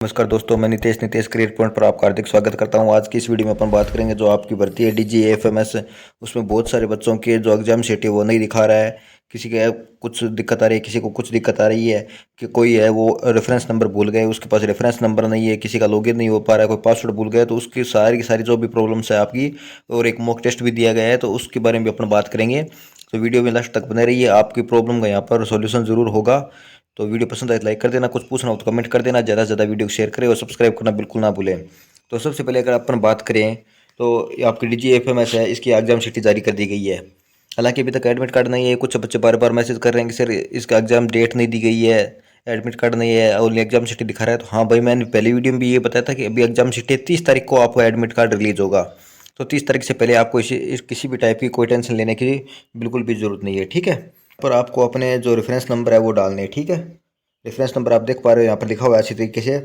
नमस्कार दोस्तों, मैं नितेश करियर पॉइंट पर आपका हार्दिक स्वागत करता हूं। आज की इस वीडियो में अपन बात करेंगे जो आपकी भर्ती है डीजी एफएमएस। उसमें बहुत सारे बच्चों के जो एग्जाम शीट है वो नहीं दिखा रहा है। किसी के कुछ दिक्कत आ रही है, किसी को कुछ दिक्कत आ रही है कि कोई है वो रेफरेंस नंबर भूल गए, उसके पास रेफरेंस नंबर नहीं है, किसी का लॉगिन नहीं हो पा रहा है, कोई पासवर्ड भूल गया। तो उसकी सारी की सारी जो भी प्रॉब्लम्स है आपकी, और एक मॉक टेस्ट भी दिया गया है, तो उसके बारे में भी अपन बात करेंगे। तो वीडियो में लास्ट तक बने रहिए, आपकी प्रॉब्लम का यहाँ पर सॉल्यूशन जरूर होगा। तो वीडियो पसंद आए तो लाइक कर देना, कुछ पूछना हो तो कमेंट कर देना, ज़्यादा से ज़्यादा वीडियो को शेयर करें और सब्सक्राइब करना बिल्कुल ना भूलें। तो सबसे पहले अगर अपन बात करें तो ये आपकी डीजी एफएमएस है, इसकी एग्जाम शीट जारी कर दी गई है। हालांकि अभी तक एडमिट कार्ड नहीं है। कुछ बच्चे बार बार मैसेज कर रहे हैं कि सर इसका एग्जाम डेट नहीं दी गई है, एडमिट कार्ड नहीं है और एग्जाम शीट दिखा रहा है। तो हाँ भाई, मैंने पहली वीडियो में भी ये बताया था कि अभी एग्जाम शीट है, 30 तारीख को आपको एडमिट कार्ड रिलीज होगा। तो 30 तारीख से पहले आपको किसी भी टाइप की कोई टेंशन लेने की बिल्कुल भी जरूरत नहीं है, ठीक है। पर आपको अपने जो रेफरेंस नंबर है वो डालने हैं, ठीक है। रेफरेंस नंबर आप देख पा रहे हो यहाँ पर लिखा हुआ है अच्छी तरीके से।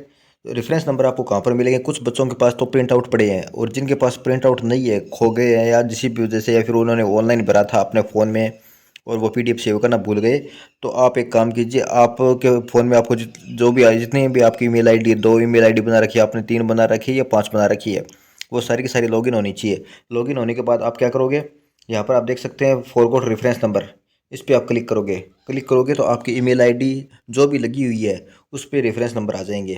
रेफरेंस नंबर आपको कहाँ पर मिलेंगे? कुछ बच्चों के पास तो प्रिंट आउट पड़े हैं, और जिनके पास प्रिंट आउट नहीं है, खो गए हैं या किसी भी वजह से, या फिर उन्होंने ऑनलाइन भरा था अपने फ़ोन में और वो पीडीएफ सेव करना भूल गए, तो आप एक काम कीजिए। आपके फ़ोन में आपको जो भी जितनी भी आपकी ईमेल आईडी है, 2 ईमेल आईडी बना रखी है आपने, 3 बना रखी है या 5 बना रखी है, वो सारी की सारी लॉगिन होनी चाहिए। लॉगिन होने के बाद आप क्या करोगे, यहाँ पर आप देख सकते हैं फॉरगॉट रेफरेंस नंबर, इस पर आप क्लिक करोगे तो आपकी ईमेल आईडी जो भी लगी हुई है उस पर रेफरेंस नंबर आ जाएंगे।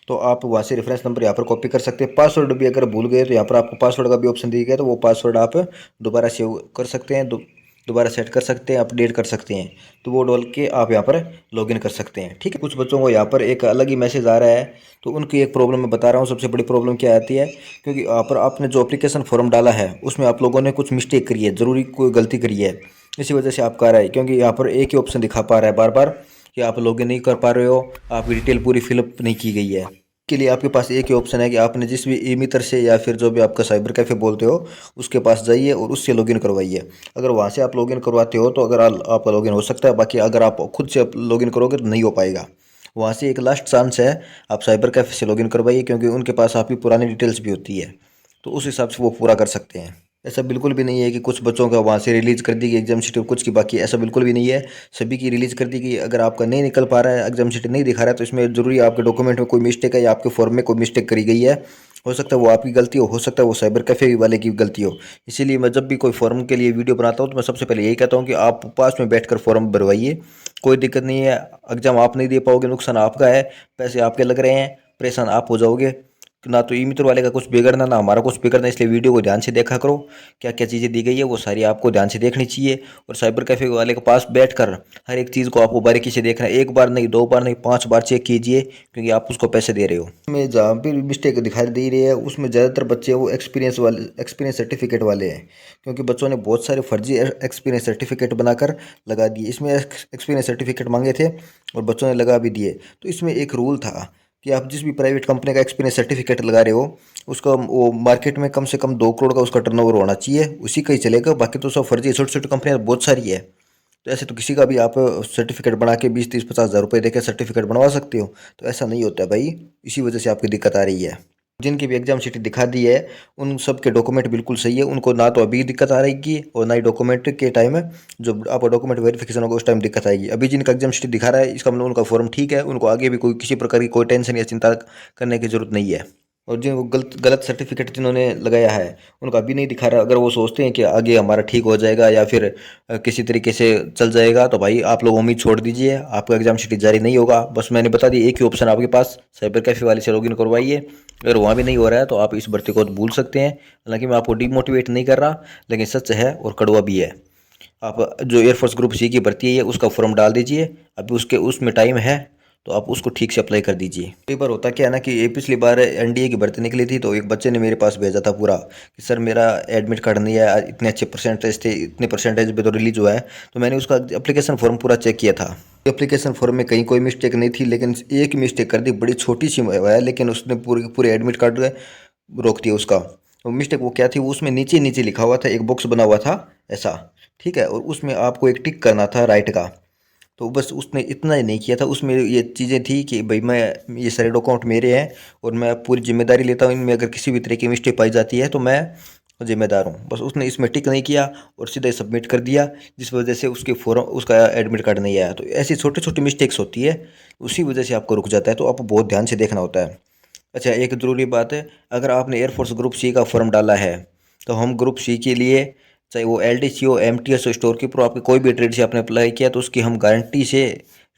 तो आप वहाँ से रेफरेंस नंबर यहाँ पर कॉपी कर सकते हैं। पासवर्ड भी अगर भूल गए तो यहाँ पर आपको पासवर्ड का भी ऑप्शन दिया गया है, तो वो पासवर्ड आप दोबारा सेव कर सकते हैं, दोबारा सेट कर सकते हैं, अपडेट कर सकते हैं। तो वो डाल के आप यहाँ पर लॉगिन कर सकते हैं, ठीक है। कुछ बच्चों को यहाँ पर एक अलग ही मैसेज आ रहा है, तो उनकी एक प्रॉब्लम मैं बता रहा हूँ। सबसे बड़ी प्रॉब्लम क्या आती है, क्योंकि यहाँ पर आपने जो एप्लीकेशन फॉर्म डाला है उसमें आप लोगों ने कुछ मिस्टेक करी है, ज़रूरी कोई गलती करी है, इसी वजह से आपका आ रहा है। क्योंकि यहाँ पर एक ही ऑप्शन दिखा पा रहा है बार बार कि आप लॉगिन नहीं कर पा रहे हो, आपकी डिटेल पूरी फिलअप नहीं की गई है। के लिए आपके पास एक ही ऑप्शन है कि आपने जिस भी ई मित्र से या फिर जो भी आपका साइबर कैफ़े बोलते हो उसके पास जाइए और उससे लॉगिन करवाइए। अगर वहाँ से आप लॉगिन करवाते हो तो अगर आपका लॉगिन हो सकता है, बाकी अगर आप खुद से लॉगिन करोगे तो नहीं हो पाएगा। वहाँ से एक लास्ट चांस है, आप साइबर कैफ़े से लॉगिन करवाइए, क्योंकि उनके पास आपकी पुरानी डिटेल्स भी होती है, तो उस हिसाब से वो पूरा कर सकते हैं। ऐसा बिल्कुल भी नहीं है कि कुछ बच्चों का वहाँ से रिलीज़ कर दी गई एग्जाम शीट और कुछ की बाकी, ऐसा बिल्कुल भी नहीं है। सभी की रिलीज़ कर दी गई। अगर आपका नहीं निकल पा रहा है, एग्जाम शीट नहीं दिखा रहा है, तो इसमें ज़रूरी आपके डॉक्यूमेंट में कोई मिस्टेक है या आपके फॉर्म में कोई मिस्टेक करी गई है। हो सकता है वो आपकी गलती हो सकता है वो साइबर कैफ़े वाले की गलती हो। इसीलिए मैं जब भी कोई फॉर्म के लिए वीडियो बनाता हूँ तो मैं सबसे पहले यही कहता हूँ कि आप पास में बैठकर फॉर्म भरवाइए, कोई दिक्कत नहीं है। एग्जाम आप नहीं दे पाओगे, नुकसान आपका है, पैसे आपके लग रहे हैं, परेशान आप हो जाओगे। ना तो ई मित्र वाले का कुछ बिगड़ना, ना हमारा कुछ बिगड़ना। इसलिए वीडियो को ध्यान से देखा करो, क्या क्या चीज़ें दी गई है वो सारी आपको ध्यान से देखनी चाहिए। और साइबर कैफ़े वाले के पास बैठकर हर एक चीज़ को आपको बारीकी से देखना है। एक बार नहीं, 2 बार नहीं, 5 बार चेक कीजिए, क्योंकि आप उसको पैसे दे रहे हो। में जहाँ भी मिस्टेक दिखाई दे रही है उसमें ज़्यादातर बच्चे वो एक्सपीरियंस सर्टिफिकेट वाले हैं, क्योंकि बच्चों ने बहुत सारे फर्जी एक्सपीरियंस सर्टिफिकेट बनाकर लगा दिए। इसमें एक्सपीरियंस सर्टिफिकेट मांगे थे और बच्चों ने लगा भी दिए। तो इसमें एक रूल था कि आप जिस भी प्राइवेट कंपनी का एक्सपीरियंस सर्टिफिकेट लगा रहे हो उसका वो मार्केट में कम से कम 2 करोड़ का उसका टर्नओवर होना चाहिए, उसी का ही चलेगा। बाकी तो सब फर्जी, छोटी छोटी कंपनियां बहुत सारी है। तो ऐसे तो किसी का भी आप सर्टिफिकेट बना के 20, 30, 50 हज़ार रुपये देकर सर्टिफिकेट बनवा सकते हो। तो ऐसा नहीं होता भाई, इसी वजह से आपकी दिक्कत आ रही है। जिनकी भी एग्जाम शीट दिखा दी है उन सब के डॉक्यूमेंट बिल्कुल सही है, उनको ना तो अभी दिक्कत आ रहेगी और ना ही डॉक्यूमेंट के टाइम जो आपका डॉक्यूमेंट वेरिफिकेशन होगा उस टाइम दिक्कत आएगी। अभी जिनका एग्जाम शीट दिखा रहा है इसका मतलब उनका फॉर्म ठीक है, उनको आगे भी कोई किसी प्रकार की कोई टेंशन या चिंता करने की जरूरत नहीं है। और जिनको गलत गलत सर्टिफिकेट जिन्होंने लगाया है उनका अभी नहीं दिखा रहा, अगर वो सोचते हैं कि आगे हमारा ठीक हो जाएगा या फिर किसी तरीके से चल जाएगा, तो भाई आप लोग उम्मीद छोड़ दीजिए, आपका एग्जाम शीट जारी नहीं होगा। बस मैंने बता दी, एक ही ऑप्शन आपके पास, साइबर कैफे वाले से लॉगिन करवाइए। अगर वहाँ भी नहीं हो रहा है तो आप इस भर्ती को भूल सकते हैं। हालांकि मैं आपको डिमोटिवेट नहीं कर रहा, लेकिन सच है और कड़वा भी है। आप जो एयरफोर्स ग्रुप सी की भर्ती है उसका फॉर्म डाल दीजिए, अभी उसके उसमें टाइम है, तो आप उसको ठीक से अप्लाई कर दीजिए। कई बार होता क्या है ना कि ये पिछली बार एनडीए की भर्ती निकली थी, तो एक बच्चे ने मेरे पास भेजा था पूरा कि सर मेरा एडमिट कार्ड नहीं है, इतने अच्छे परसेंटेज थे, इतने परसेंटेज पे तो रिलीज हुआ है। तो मैंने उसका एप्लीकेशन फॉर्म पूरा चेक किया था। एप्लीकेशन फॉर्म में कहीं कोई मिस्टेक नहीं थी, लेकिन एक मिस्टेक कर दी, बड़ी छोटी सी है, लेकिन उसने पूरे पूरे एडमिट कार्ड रोक दिया उसका। तो मिस्टेक वो क्या थी, वो उसमें नीचे नीचे लिखा हुआ था, एक बॉक्स बना हुआ था ऐसा, ठीक है, और उसमें आपको एक टिक करना था राइट का। तो बस उसने इतना ही नहीं किया था। उसमें ये चीज़ें थी कि भाई मैं, ये सारे डॉक्यूमेंट मेरे हैं और मैं पूरी जिम्मेदारी लेता हूँ, इनमें अगर किसी भी तरह की मिस्टेक पाई जाती है तो मैं जिम्मेदार हूँ। बस उसने इसमें टिक नहीं किया और सीधा सबमिट कर दिया, जिस वजह से उसके फॉर्म उसका एडमिट कार्ड नहीं आया। तो ऐसी छोटी छोटी मिस्टेक्स होती है, उसी वजह से आपको रुक जाता है। तो आपको बहुत ध्यान से देखना होता है। अच्छा, एक ज़रूरी बात है, अगर आपने एयरफोर्स ग्रुप सी का फॉर्म डाला है तो हम ग्रुप सी के लिए, चाहे वो एल डी सी हो, एम टी एस हो, स्टोर कीपर हो, आपके कोई भी ट्रेड से आपने अप्लाई किया तो उसकी हम गारंटी से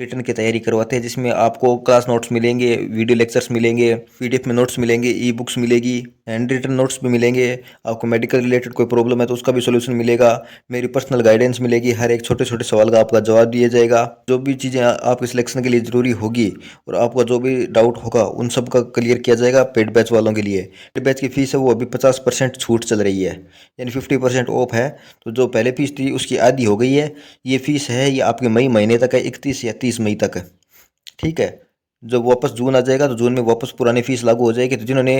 रिटर्न की तैयारी करवाते हैं, जिसमें आपको क्लास नोट्स मिलेंगे, वीडियो लेक्चर्स मिलेंगे, पीडीएफ में नोट्स मिलेंगे, ई बुक्स मिलेगी, हैंड रिटन नोट्स भी मिलेंगे। आपको मेडिकल रिलेटेड कोई प्रॉब्लम है तो उसका भी सोल्यूशन मिलेगा। मेरी पर्सनल गाइडेंस मिलेगी, हर एक छोटे छोटे सवाल का आपका जवाब दिया जाएगा। जो भी चीज़ें आपके सिलेक्शन के लिए ज़रूरी होगी और आपका जो भी डाउट होगा उन सब का क्लियर किया जाएगा पेड बैच वालों के लिए। पेड बैच की फ़ीस है वो अभी 50% छूट चल रही है, यानी 50% ऑफ है। तो जो पहले फीस थी उसकी आधी हो गई है। ये फीस है, ये आपके मई महीने तक है, 31 या 30 मई तक। ठीक है, जब वापस जून आ जाएगा तो जून में वापस पुरानी फीस लागू हो जाएगी। तो जिन्होंने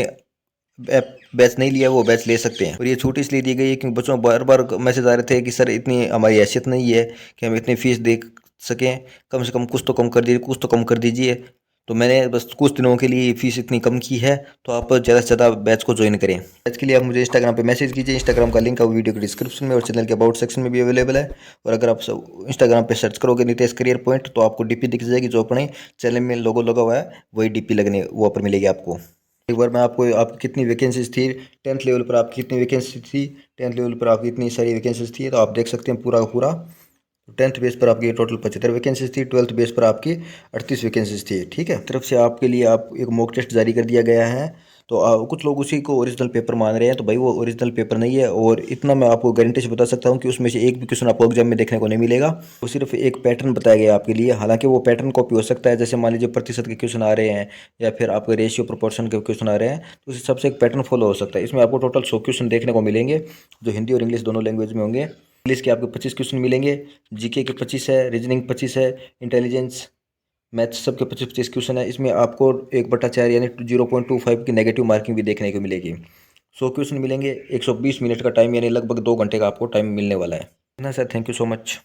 बैच नहीं लिया वो बैच ले सकते हैं। और ये छूट इसलिए दी गई है क्योंकि बच्चों बार बार मैसेज आ रहे थे कि सर इतनी हमारी हैसियत नहीं है कि हम इतनी फीस दे सकें, कम से कम कुछ तो कम कर दीजिए, कुछ तो कम कर दीजिए। तो मैंने बस कुछ दिनों के लिए फीस इतनी कम की है, तो आप ज़्यादा से ज़्यादा बैच को ज्वाइन करें। बैच के लिए आप मुझे इंस्टाग्राम पे मैसेज कीजिए, इंस्टाग्राम का लिंक है वो वीडियो के डिस्क्रिप्शन में और चैनल के अबाउट सेक्शन में भी अवेलेबल है। और अगर आप इंस्टाग्राम पे सर्च करोगे नितेश करियर पॉइंट तो आपको डीपी दिख जाएगी, जो अपने चैनल में लोगो लगा हुआ है वही डीपी लगने वो पर मिलेगी आपको। एक बार मैं आपको आपकी कितनी वैकेंसीज थी, 10th लेवल पर आपकी कितनी वैकेंसी थी, 10th लेवल पर आपकी इतनी सारी वैकेंसीज थी, तो आप देख सकते हैं पूरा का पूरा। 10th बेस पर आपकी टोटल 75 वैकेंसीज थी, 12th बेस पर आपकी 38 वैकेंसीज थी। ठीक है, तरफ से आपके लिए आप एक मॉक टेस्ट जारी कर दिया गया है। तो कुछ लोग उसी को ओरिजिनल पेपर मान रहे हैं, तो भाई वो ओरिजिनल पेपर नहीं है। और इतना मैं आपको गारंटी से बता सकता हूँ कि उसमें से एक भी क्वेश्चन आपको एग्जाम में देखने को नहीं मिलेगा। वो सिर्फ एक पैटर्न बताया गया आपके लिए, हालांकि वो पैटर्न कॉपी हो सकता है। जैसे मान लीजिए प्रतिशत के क्वेश्चन आ रहे हैं या फिर आपके रेशियो प्रोपोर्शन के क्वेश्चन आ रहे हैं, तो उस हिसाब से एक पैटर्न फॉलो हो सकता है। इसमें आपको टोटल 100 क्वेश्चन देखने को मिलेंगे, जो हिंदी और इंग्लिश दोनों लैंग्वेज में होंगे। इंग्लिश के आपके 25 क्वेश्चन मिलेंगे, जीके के 25 है, रीजनिंग 25 है, इंटेलिजेंस मैथ्स सबके 25-25 क्वेश्चन है। इसमें आपको 1/4 यानी 0.25 की नेगेटिव मार्किंग भी देखने को मिलेगी। 100 क्वेश्चन मिलेंगे, 120 मिनट का टाइम यानी लगभग 2 घंटे का आपको टाइम मिलने वाला है ना sir. Thank you so much.